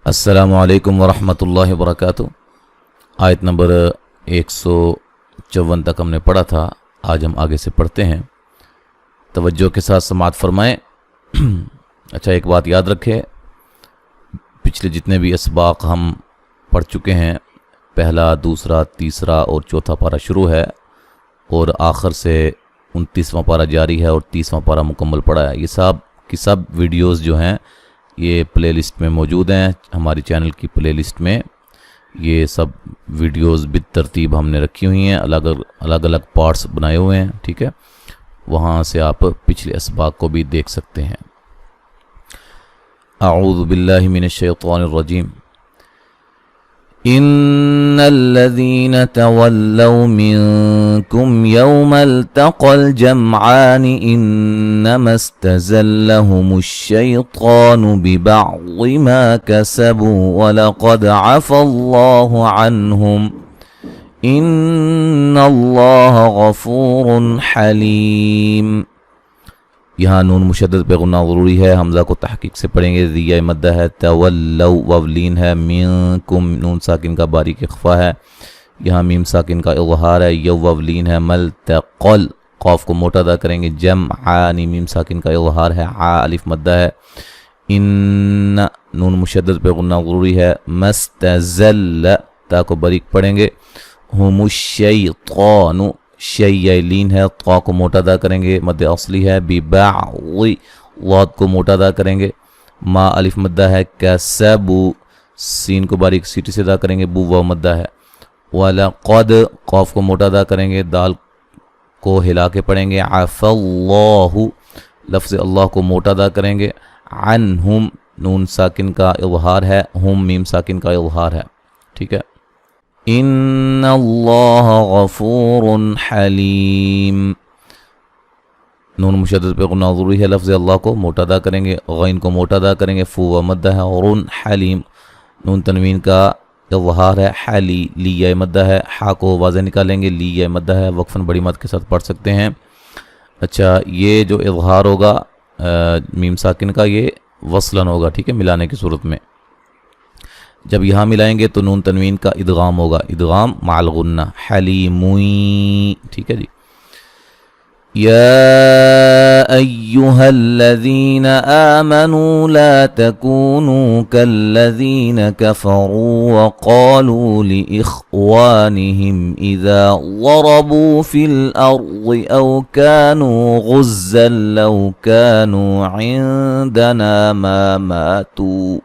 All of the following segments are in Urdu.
السلام علیکم ورحمۃ اللہ وبرکاتہ۔ آیت نمبر 154 تک ہم نے پڑھا تھا، آج ہم آگے سے پڑھتے ہیں، توجہ کے ساتھ سماعت فرمائیں۔ اچھا، ایک بات یاد رکھیں، پچھلے جتنے بھی اسباق ہم پڑھ چکے ہیں، پہلا، دوسرا، تیسرا اور چوتھا پارہ شروع ہے اور آخر سے 29واں پارہ جاری ہے اور 30واں پارہ مکمل پڑھا ہے۔ یہ سب کی سب ویڈیوز جو ہیں یہ پلے لسٹ میں موجود ہیں، ہماری چینل کی پلے لسٹ میں یہ سب ویڈیوز بالترتیب ہم نے رکھی ہوئی ہیں، الگ الگ پارٹس بنائے ہوئے ہیں، ٹھیک ہے، وہاں سے آپ پچھلے اسباق کو بھی دیکھ سکتے ہیں۔ اعوذ باللہ من الشیطان الرجیم۔ ان الذين تولوا منكم يوم التقى الجمعان انما استزلهم الشيطان ببعض ما كسبوا ولقد عفى الله عنهم ان الله غفور حلیم۔ یہاں نون مشدد پہ غنہ ضروری ہے، حمزہ کو تحقیق سے پڑھیں گے، ذیہ مدہ ہے، تولو وولین ہے، منکم نون ساکن کا باریک اخفا ہے، یہاں میم ساکن کا اظہار ہے، یو وولین ہے، ملتقل قاف کو موٹا ادا کریں گے، جمعانی میم ساکن کا اظہار ہے، عا الف مدہ ہے، ان نون مشدد پہ غنہ ضروری ہے، مستزل تا کو باریک پڑھیں گے، ہم الشیطان شیئلین ہے، طا کو موٹا ادا کریں گے، مد اصلی ہے، ببعض واد کو موٹا ادا کریں گے، ما الف مدہ ہے، کسبو سین کو باریک سیٹی سے ادا کریں گے، بو واو مدہ ہے، ولقد قاف کو موٹا ادا کریں گے، دال کو ہلا کے پڑھیں گے، عفا اللہ لفظ اللہ کو موٹا ادا کریں گے، عنہم نون ساکن کا اظہار ہے، ہم میم ساکن کا اظہار ہے، ٹھیک ہے۔ ان اللہ غفور حلیم، نون مشدد پہ غنہ ضروری ہے، لفظ اللہ کو موٹا ادا کریں گے، غین کو موٹا ادا کریں گے، فو و مدہ ہے، اور حلیم نون تنوین کا اظہار ہے، حلی لیہ مدہ ہے، حا کو واضح نکالیں گے، لیہ مدہ ہے، وقفاً بڑی مد کے ساتھ پڑھ سکتے ہیں۔ اچھا، یہ جو اظہار ہوگا میم ساکن کا یہ وصلاً ہوگا، ٹھیک ہے، ملانے کی صورت میں۔ جب یہاں ملائیں گے تو نون تنوین کا ادغام ہوگا، ادغام مع الغنہ، حلیموین، ٹھیک ہے جی۔ یا ایہا الذین آمنوا لا تکونوا کالذین کفروا وقالوا لإخوانہم اذا ضربوا فی الارض او کانوا غزا لو کانوا عندنا ما ماتوا۔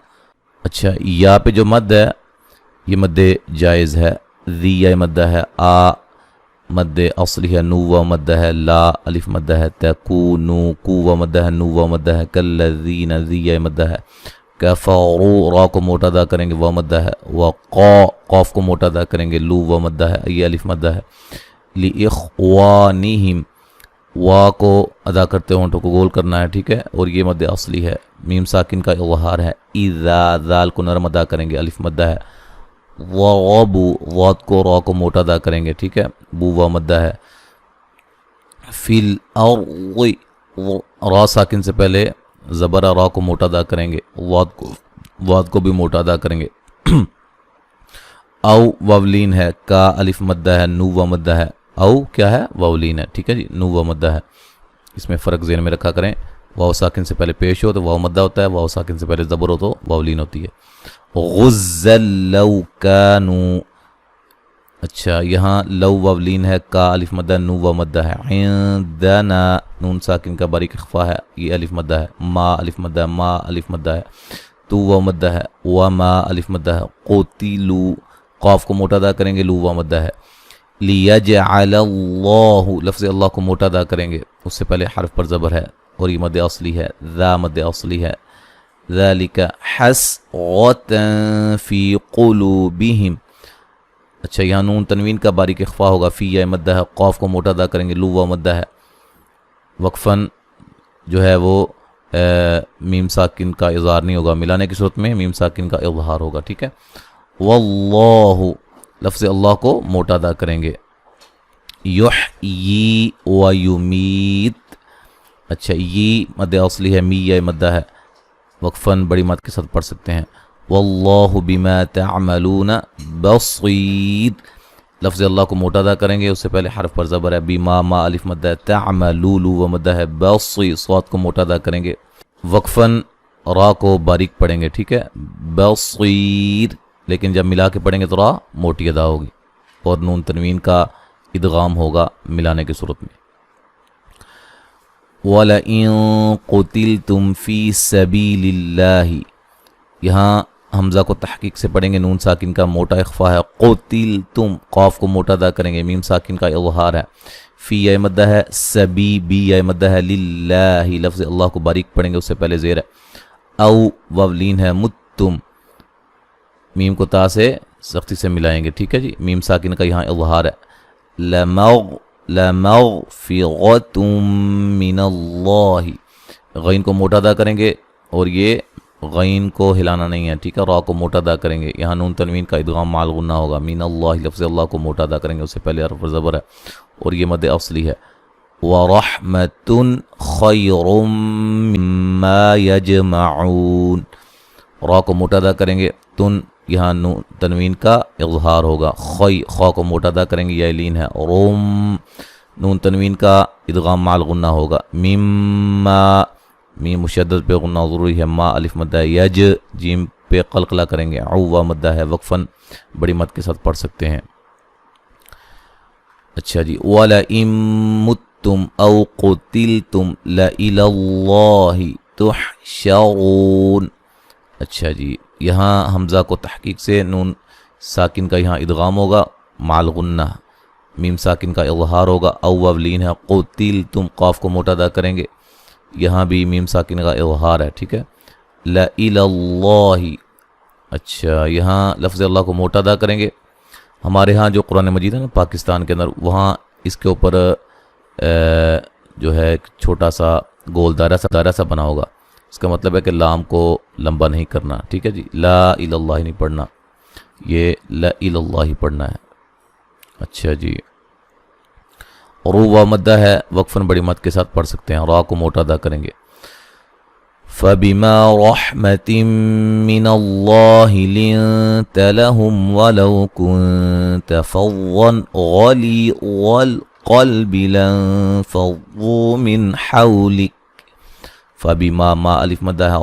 اچھا، یا پہ جو مد ہے یہ مد جائز ہے، ذیہ مدہ ہے، آ مد اصلی ہے، نو و مدہ ہے، لا الف مدہ ہے، تکونو کو و مدہ ہے، نو و مدہ ہے، کالذین ذیہ مدہ ہے، کفروا را کو موٹا ادا کریں گے، و مدہ ہے، وقا قاف کو موٹا ادا کریں گے، لو و مدہ ہے، یہ الف مدہ ہے، لإخوانہم وا کو ادا کرتے ہونٹوں کو گول کرنا ہے، ٹھیک ہے، اور یہ مد اصلی ہے، میم ساکن کا اظہار ہے، اذا ذال کو نرم ادا کریں گے، الف مدہ ہے، ضربو واد کو را کو موٹا ادا کریں گے، ٹھیک ہے، بو وا مدہ ہے، فی الارض را ساکن سے پہلے زبر را کو موٹا ادا کریں گے، واد کو بھی موٹا ادا کریں گے، او وولین ہے، کا الف مدہ ہے، نو و مدہ ہے، او کیا ہے، وولین ہے، ٹھیک ہے جی، نو و مدہ ہے، اس میں فرق ذہن میں رکھا کریں، واو ساکن سے پہلے پیش ہو تو واو مدہ ہوتا ہے، واو ساکن سے پہلے زبر ہو تو واولین ہوتی ہے۔ غزا لو کانو، اچھا یہاں لو وولین ہے، کا الف مدہ، نو و مدہ ہے، عندنا نون ساکن کا باریک اخفا ہے، یہ الف مدہ ہے، ما الف مدہ ہے، ما الف مدہ ہے، تو و مدہ ہے، وما الف مدہ ہے، قتلو قاف کو موٹا ادا کریں گے، لو و مدہ ہے، لیجعل اللہ لفظ اللہ کو موٹا ادا کریں گے، اس سے پہلے حرف پر زبر ہے اور یہ مد اصلی ہے، ذا مد اصلی ہے، ذالک حسرۃ فی قلوبہم، اچھا یہاں نون تنوین کا باریک اخفا ہوگا، فی یا مدہ ہے، قاف کو موٹا ادا کریں گے، لو و مدہ ہے، وقفاً جو ہے وہ میم ساکن کا اظہار نہیں ہوگا، ملانے کی صورت میں میم ساکن کا اظہار ہوگا، ٹھیک ہے۔ واللہ لفظ اللہ کو موٹا ادا کریں گے، یحیی و یمیت، اچھا یہ مد اصلی ہے، می یا مدہ ہے، وقفاً بڑی مد کے ساتھ پڑھ سکتے ہیں، واللہ بما تعملون بصیر. لفظ اللہ کو موٹا ادا کریں گے، اس سے پہلے حرف پر زبر ہے، بما ما الف مدہ ہے، تعملو و مدہ ہے، بصیر صاد کو موٹا ادا کریں گے، وقفاً را کو باریک پڑھیں گے، ٹھیک ہے، بصیر، لیکن جب ملا کے پڑھیں گے تو را موٹی ادا ہوگی اور نون تنوین کا ادغام ہوگا ملانے کی صورت میں. وَلَئِن قُتِلْتُمْ فِي سَبِيلِ اللَّهِ، یہاں حمزہ کو تحقیق سے پڑھیں گے، نون ساکن کا موٹا اخفا ہے، قتلتم قاف کو موٹا ادا کریں گے، میم ساکن کا اظہار ہے، فی یا مدہ ہے، سبی بی یا مدہ ہے، للہ لفظ اللہ کو باریک پڑھیں گے، اس سے پہلے زیر ہے، او وولین ہے، متم میم کو تا سے سختی سے ملائیں گے، ٹھیک ہے جی، میم ساکن کا یہاں اظہار ہے، لمغفرۃ من اللہ، غین کو موٹا ادا کریں گے اور یہ غین کو ہلانا نہیں ہے، ٹھیک ہے، را کو موٹا ادا کریں گے، یہاں نون تنوین کا ادغام مع الغنہ ہوگا، من اللہ لفظ اللہ کو موٹا ادا کریں گے، اس سے پہلے حرف زبر ہے اور یہ مد اصلی ہے، وَرَحْمَةٌ خَيْرٌ مِّمَّا يَجْمَعُونَ، را کو موٹا ادا کریں گے، تن یہاں نون تنوین کا اظہار ہوگا، خا کو موٹا ادا کریں گے، یہ لین ہے، روم نون تنوین کا ادغام مع الغنہ ہوگا، مما میم مشدد پہ غنہ ضروری ہے، ما الف مدہ ہے، یج جیم پہ قلقلہ کریں گے، عوا مدہ ہے، وقفاً بڑی مد کے ساتھ پڑھ سکتے ہیں. اچھا جی، وَلَئِن مُتُّمْ أَوْ قُتِلْتُمْ لَإِلَى اللَّهِ تُحْشَرُونَ. اچھا جی، یہاں حمزہ کو تحقیق سے نون ساکن کا یہاں ادغام ہوگا مع الغنہ، میم ساکن کا اظہار ہوگا، او وولین ہے، قتلتم قاف کو موٹا ادا کریں گے، یہاں بھی میم ساکن کا اظہار ہے، ٹھیک ہے، لَإِلَى اللَّهِ. اچھا، یہاں لفظ اللہ کو موٹا ادا کریں گے. ہمارے ہاں جو قرآن مجید ہے نا پاکستان کے اندر، وہاں اس کے اوپر جو ہے ایک چھوٹا سا گول دائرہ سا بنا ہوگا، اس کا مطلب ہے کہ لام کو لمبا نہیں کرنا، ٹھیک ہے جی، لا الہ اللہ نہیں پڑھنا، یہ لا الہ اللہ پڑھنا ہے. اچھا جی، رو مدہ ہے، وقفاً بڑی مد کے ساتھ پڑھ سکتے ہیں، را کو موٹا ادا کریں گے. فَبِمَا رَحْمَةٍ مِّنَ اللَّهِ لِنتَ لَهُمْ وَلَوْ كُنتَ فَظًّا غَلِيظَ الْقَلْبِ لَانفَضُّوا مِنْ حَوْلِكَ. فَبِمَا ما الف مدہ ہے،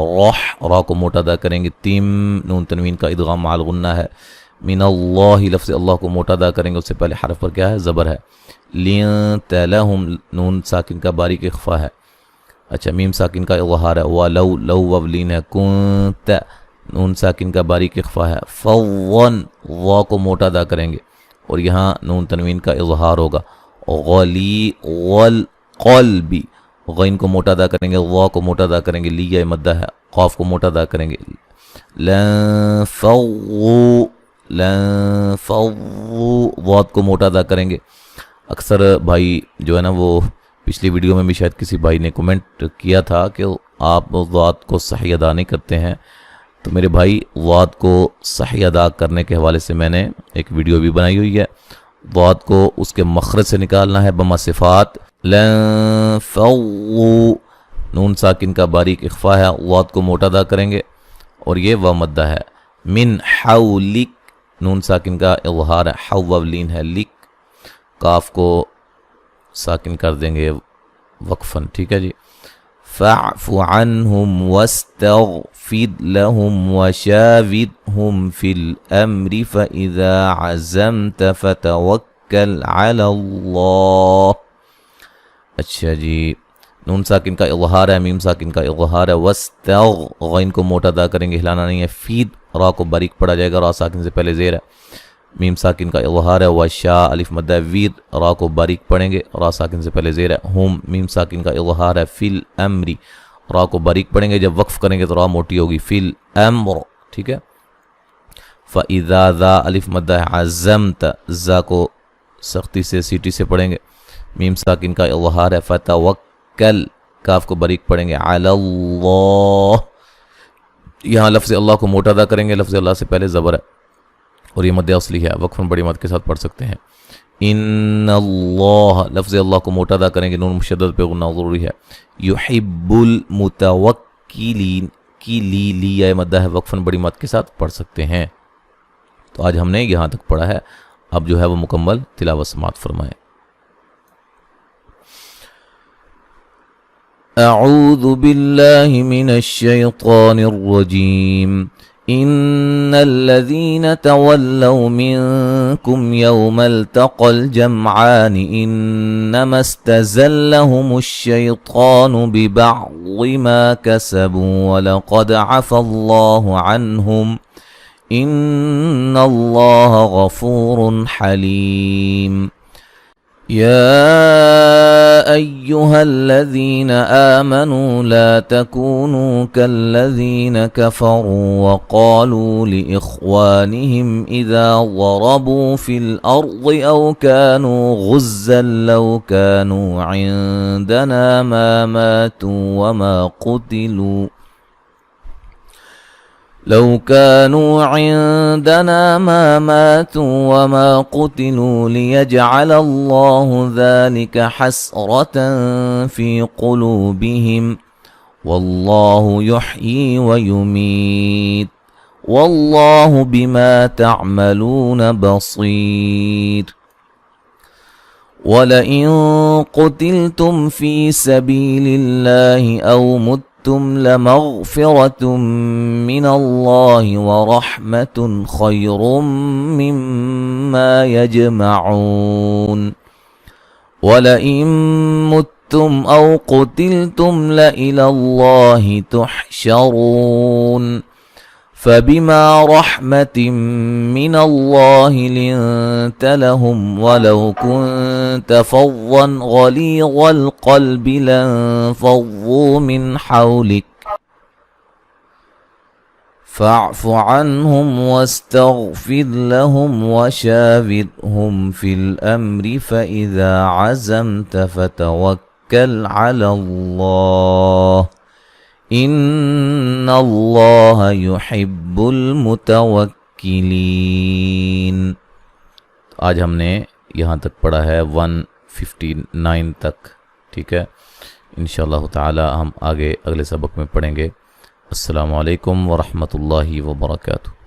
را کو موٹا ادا کریں گے، تیم نون تنوین کا ادغام مع الغنہ ہے، من اللہ لفظ اللہ کو موٹا ادا کریں گے، اس سے پہلے حرف پر کیا ہے، زبر ہے، لِنتَ لَهُمْ نون ساکن کا باریک اخفا ہے. اچھا، میم ساکن کا اظہار ہے، وَلَوْ لَوْ وَولین ہے، كُنْتَ نون ساکن کا باریک اخفا ہے، فَوًّا وا کو موٹا ادا کریں گے اور یہاں نون تنوین کا اظہار ہوگا، غَلِيظَ الْقَلْبِ غین کو موٹا ادا کریں گے، وا کو موٹا ادا کریں گے، لیے مدہ ہے، قاف کو موٹا ادا کریں گے، لَانفَضُّوا واد کو موٹا ادا کریں گے. اکثر بھائی جو ہے نا وہ پچھلی ویڈیو میں بھی شاید کسی بھائی نے کومنٹ کیا تھا کہ آپ واد کو صحیح ادا نہیں کرتے ہیں، تو میرے بھائی واد کو صحیح ادا کرنے کے حوالے سے میں نے ایک ویڈیو بھی بنائی ہوئی ہے. واد کو اس کے مخرج سے نکالنا ہے بما صفات، لَانفَضُّوا نون ساکن کا باریک اخفا ہے، واد کو موٹا ادا کریں گے اور یہ و مدہ ہے، من حولک نون ساکن کا اظہار ہے، حولین ہے، لک کاف کو ساکن کر دیں گے وقفاً، ٹھیک ہے جی. فَاعْفُ عَنْهُمْ وَاسْتَغْفِرْ لَهُمْ وَشَاوِرْهُمْ فِي الْأَمْرِ فَإِذَا عَزَمْتَ فَتَوَكَّلْ عَلَى اللَّهِ. اچھا جی، نون ساکن کا اظہار ہے، میم ساکن کا اظہار ہے، وَاسْتَغْ غین کو موٹا ادا کریں گے، ہلانا نہیں ہے، فید را کو باریک پڑھا جائے گا، را ساکن سے پہلے زیر ہے، میم ساکن کا اظہار ہے، وشا الف مدہ وید را کو باریک پڑھیں گے، را ساکن سے پہلے زیر ہے، ہم میم ساکن کا اظہار ہے، فی الامری را کو باریک پڑھیں گے، جب وقف کریں گے تو را موٹی ہوگی، فی الامر، ٹھیک ہے. فاذا ذا الف مدہ عزمت ذا کو سختی سے سیٹی سے پڑھیں گے، میم ساکن کا اظہار ہے، فتوکل کاف کو باریک پڑھیں گے، علی اللہ یہاں لفظ اللہ کو موٹا ادا کریں گے، لفظ اللہ سے پہلے زبر ہے اور یہ مد اصلی ہے، وقفاً بڑی مد کے ساتھ پڑھ سکتے ہیں. ان اللہ لفظ اللہ کو موٹا ادا کریں گے، نون مشدد پہ غنہ ضروری ہے، یحب المتوکلین لی، لی یا مدہ ہے وقفاً بڑی مد کے ساتھ پڑھ سکتے ہیں۔ تو آج ہم نے یہاں تک پڑھا ہے، اب جو ہے وہ مکمل تلاوت سماعت فرمائیں۔ اعوذ باللہ من الشیطان الرجیم ان الذين تولوا منكم يوم التقى الجمعان انما استزلهم الشيطان ببعض ما كسبوا ولقد عفى الله عنهم ان الله غفور حليم يا أيها الذين آمنوا لا تكونوا كالذين كفروا وقالوا لإخوانهم إذا ضربوا في الأرض أو كانوا غزا لو كانوا عندنا ما ماتوا وما قتلوا وما قتلوا ليجعل الله ذلك حسرة في قلوبهم والله يحيي ويميت والله بما تعملون بصير ولئن قتلتم في سبيل الله أو متم لمغفرة من الله ورحمة خير مما يجمعون ولئن متم أو قتلتم لإلى الله تحشرون فبما رحمة من الله لنت لهم ولو كنت فظا غليظ القلب لانفضوا من حولك فاعف عنهم واستغفر لهم وشاورهم في الأمر فإذا عزمت فتوكل على الله ان اللہ یحب المتوکلین۔ آج ہم نے یہاں تک پڑھا ہے 159 تک، ٹھیک ہے۔ انشاءاللہ تعالی ہم آگے اگلے سبق میں پڑھیں گے۔ السلام علیکم ورحمۃ اللہ وبرکاتہ۔